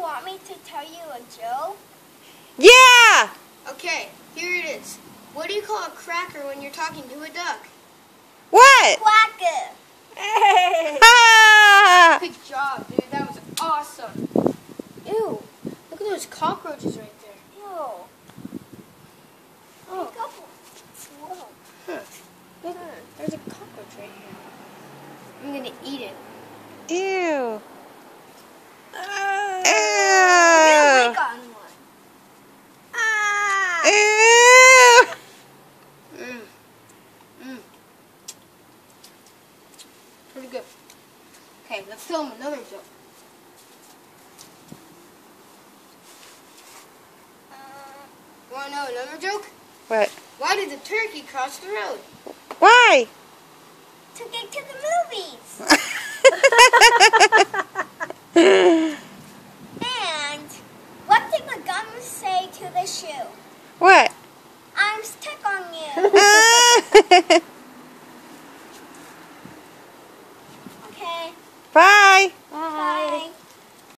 want me to tell you a joke? Yeah! Okay, here it is. What do you call a cracker when you're talking to a duck? What? Quacker. Ah! Good job, dude. That was awesome. Ew. Look at those cockroaches right there. Ew. Oh, Whoa. look. There's a cockroach right here. I'm going to eat it. Ew. We Ew. got one. Ew. Pretty good. Okay, let's tell him another joke. Want to know another joke? What? Why did the turkey cross the road? Why? To get to the movies. And what did the gum say to the shoe? What? I'm stuck on you. Okay. Bye. Bye.